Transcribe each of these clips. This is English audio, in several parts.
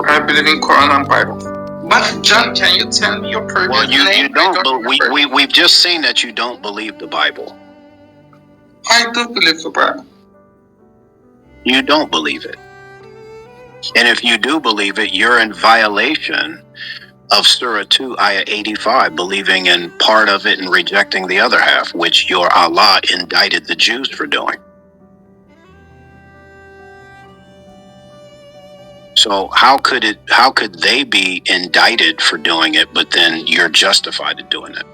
I believe in Quran and Bible. But John, can you tell me your previous name? Well, you don't, but we've just seen that you don't believe the Bible. I do believe the Bible. You don't believe it. And if you do believe it, you're in violation of Surah 2, Ayah 85, believing in part of it and rejecting the other half, which your Allah indicted the Jews for doing. So how could they be indicted for doing it, but then you're justified in doing it?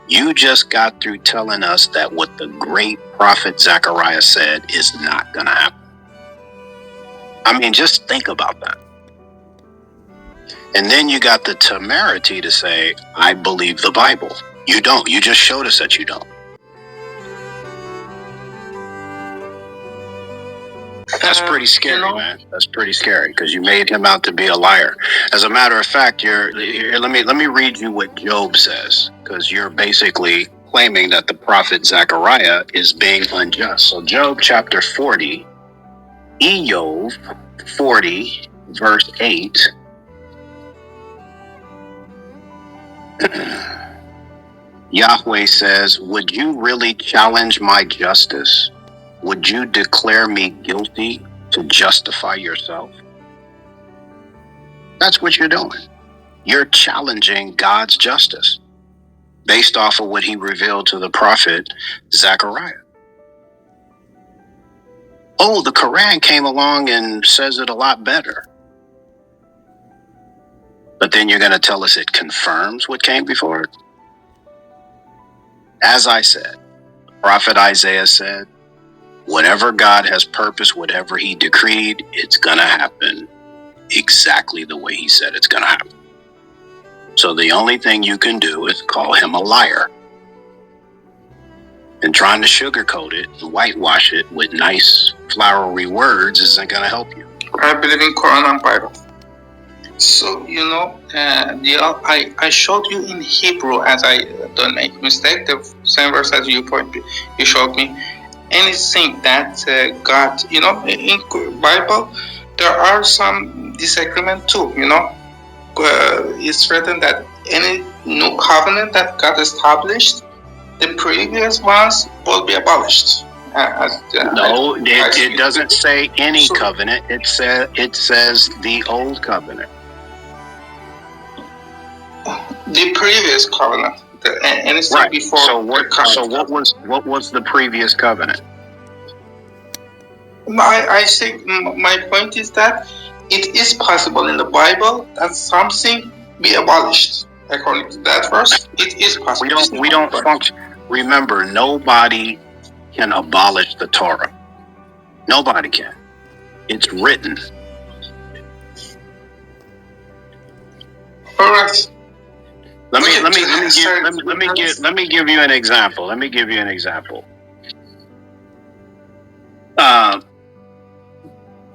You just got through telling us that what the great prophet Zechariah said is not going to happen. I mean, just think about that. And then you got the temerity to say, I believe the Bible. You don't. You just showed us that you don't. That's pretty scary, man. That's pretty scary because you made him out to be a liar. As a matter of fact, let me read you what Job says, because you're basically claiming that the prophet Zechariah is being unjust. So Job chapter 40, Job 40, verse 8. Yahweh says, would you really challenge my justice? Would you declare me guilty to justify yourself? That's what you're doing. You're challenging God's justice based off of what he revealed to the prophet Zechariah. Oh, the Quran came along and says it a lot better. But then you're going to tell us it confirms what came before it? As I said, Prophet Isaiah said, whatever God has purposed, whatever he decreed, it's going to happen exactly the way he said it's going to happen. So the only thing you can do is call him a liar. And trying to sugarcoat it and whitewash it with nice flowery words isn't going to help you. I believe in Quran and Bible. So, I showed you in Hebrew, as I don't make mistake, the same verse as you showed me. Anything that God, in Bible, there are some disagreement too, it's written that any new covenant that God established, the previous ones will be abolished. No, it doesn't say any covenant. It says the old covenant. The previous covenant, anything right. Before. So what was the previous covenant? I think my point is that it is possible in the Bible that something be abolished. According to that verse, it is possible. We don't function. Remember, nobody can abolish the Torah. Nobody can. It's written. All right. Let me give you an example.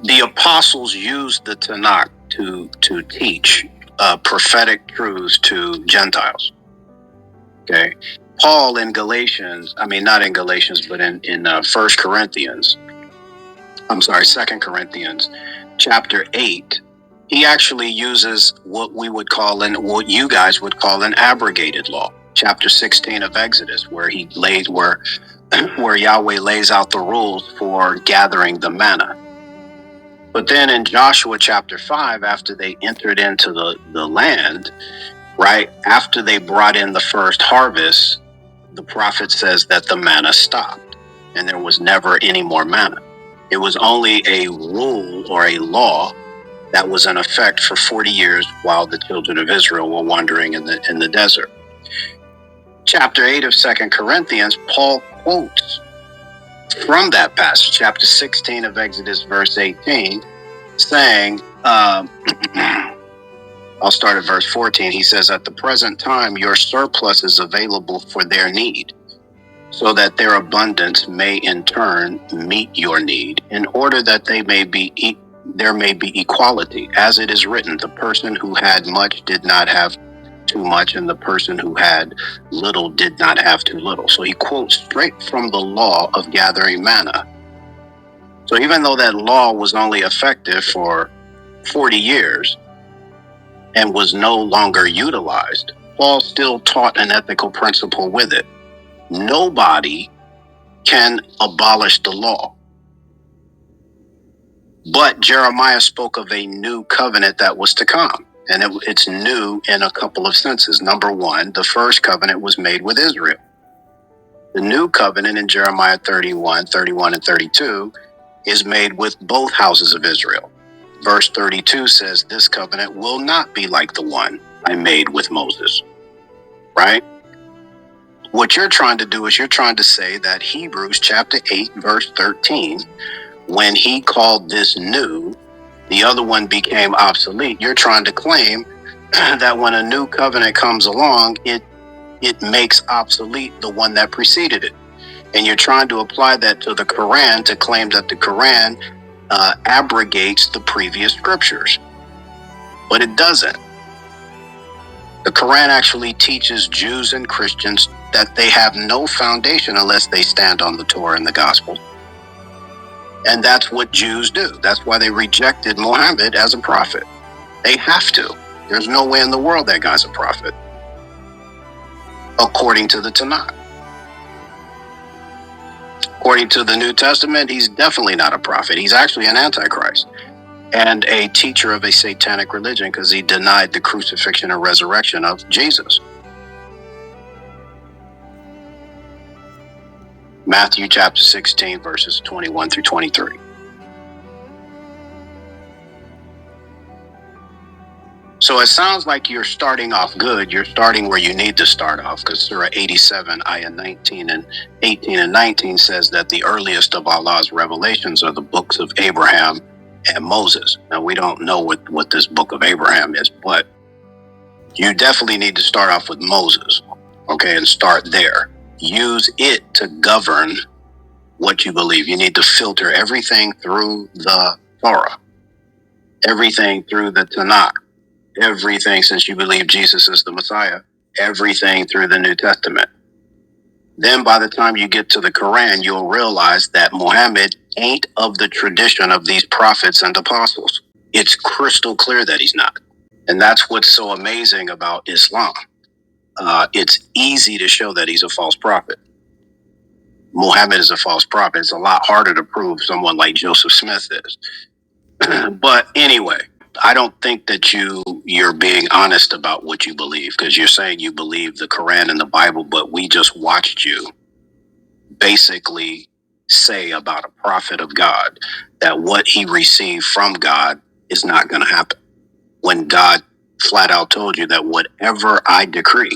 The apostles used the Tanakh to teach prophetic truths to Gentiles. Okay, Paul in Galatians, not in Galatians, but in 2 Corinthians, chapter 8. He actually uses what what you guys would call an abrogated law. Chapter 16 of Exodus, where Yahweh lays out the rules for gathering the manna. But then in Joshua chapter 5, after they entered into the land, right after they brought in the first harvest, the prophet says that the manna stopped and there was never any more manna. It was only a rule or a law that was in effect for 40 years while the children of Israel were wandering in the desert. Chapter 8 of 2 Corinthians, Paul quotes from that passage, chapter 16 of Exodus, verse 18, saying, I'll start at verse 14. He says, at the present time, your surplus is available for their need, so that their abundance may in turn meet your need, in order that there may be equality. As it is written, the person who had much did not have too much, and the person who had little did not have too little. So he quotes straight from the law of gathering manna. So even though that law was only effective for 40 years, and was no longer utilized, Paul still taught an ethical principle with it. Nobody can abolish the law. But Jeremiah spoke of a new covenant that was to come. And it's new in a couple of senses. Number one, the first covenant was made with Israel. The new covenant in Jeremiah 31, and 32 is made with both houses of Israel. Verse 32 says, this covenant will not be like the one I made with Moses. Right? What you're trying to do is you're trying to say that Hebrews chapter 8, verse 13, when he called this new, the other one became obsolete. You're trying to claim that when a new covenant comes along, it makes obsolete the one that preceded it. And you're trying to apply that to the Quran to claim that the Quran abrogates the previous scriptures. But it doesn't. The Quran actually teaches Jews and Christians that they have no foundation unless they stand on the Torah and the gospel. And that's what Jews do. That's why they rejected Muhammad as a prophet. They have to. There's no way in the world that guy's a prophet, according to the Tanakh. According to the New Testament, he's definitely not a prophet. He's actually an antichrist and a teacher of a satanic religion because he denied the crucifixion and resurrection of Jesus. Matthew chapter 16, verses 21 through 23. So it sounds like you're starting off good. You're starting where you need to start off, because Surah 87, ayah 18 and 19 says that the earliest of Allah's revelations are the books of Abraham and Moses. Now, we don't know what this book of Abraham is, but you definitely need to start off with Moses, okay, and start there. Use it to govern what you believe. You need to filter everything through the Torah, everything through the Tanakh, everything, since you believe Jesus is the Messiah, everything through the New Testament. Then by the time you get to the Quran, you'll realize that Muhammad ain't of the tradition of these prophets and apostles. It's crystal clear that he's not. And that's what's so amazing about Islam. It's easy to show that he's a false prophet. Muhammad is a false prophet. It's a lot harder to prove someone like Joseph Smith is. But anyway, I don't think that you're being honest about what you believe, because you're saying you believe the Quran and the Bible, but we just watched you basically say about a prophet of God that what he received from God is not going to happen, when God flat out told you that whatever I decree,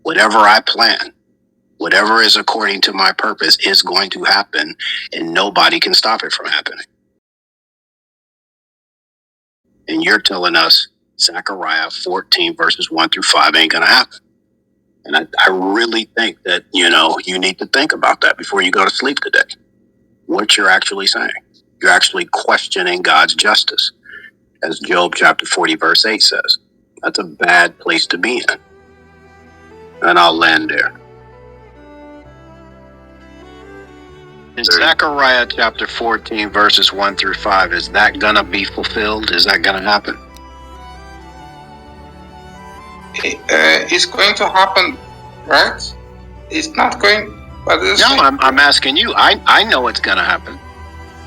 whatever I plan, whatever is according to my purpose is going to happen, and nobody can stop it from happening. And you're telling us Zechariah 14 verses 1 through 5 ain't going to happen. And I really think that, you need to think about that before you go to sleep today. What you're actually saying. You're actually questioning God's justice, as Job chapter 40 verse 8 says. That's a bad place to be in. And I'll land there. In Zechariah chapter 14 verses 1 through 5, is that going to be fulfilled? Is that going to happen? It's going to happen, right? It's not going, but it's no, I'm asking you. I know it's going to happen.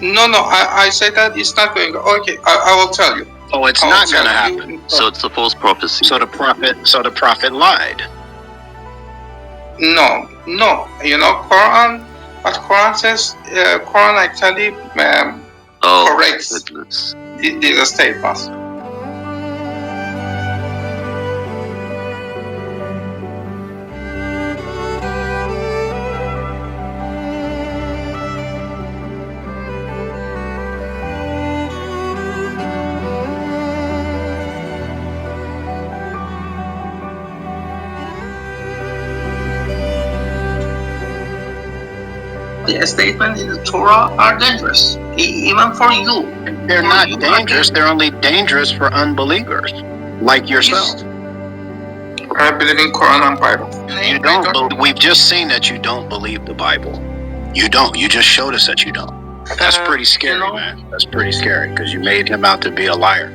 No, I say that it's not going. Okay, I will tell you. Oh, it's not going to happen. So it's a false prophecy. So the prophet lied. No. Quran. What Quran says, Quran actually corrects the statements. The statements in the Torah are dangerous, even for you. They're not dangerous. They're only dangerous for unbelievers, like yourself. I believe in Quran and Bible. You don't. We've just seen that you don't believe the Bible. You don't. You just showed us that you don't. That's pretty scary, man. That's pretty scary, because you made him out to be a liar.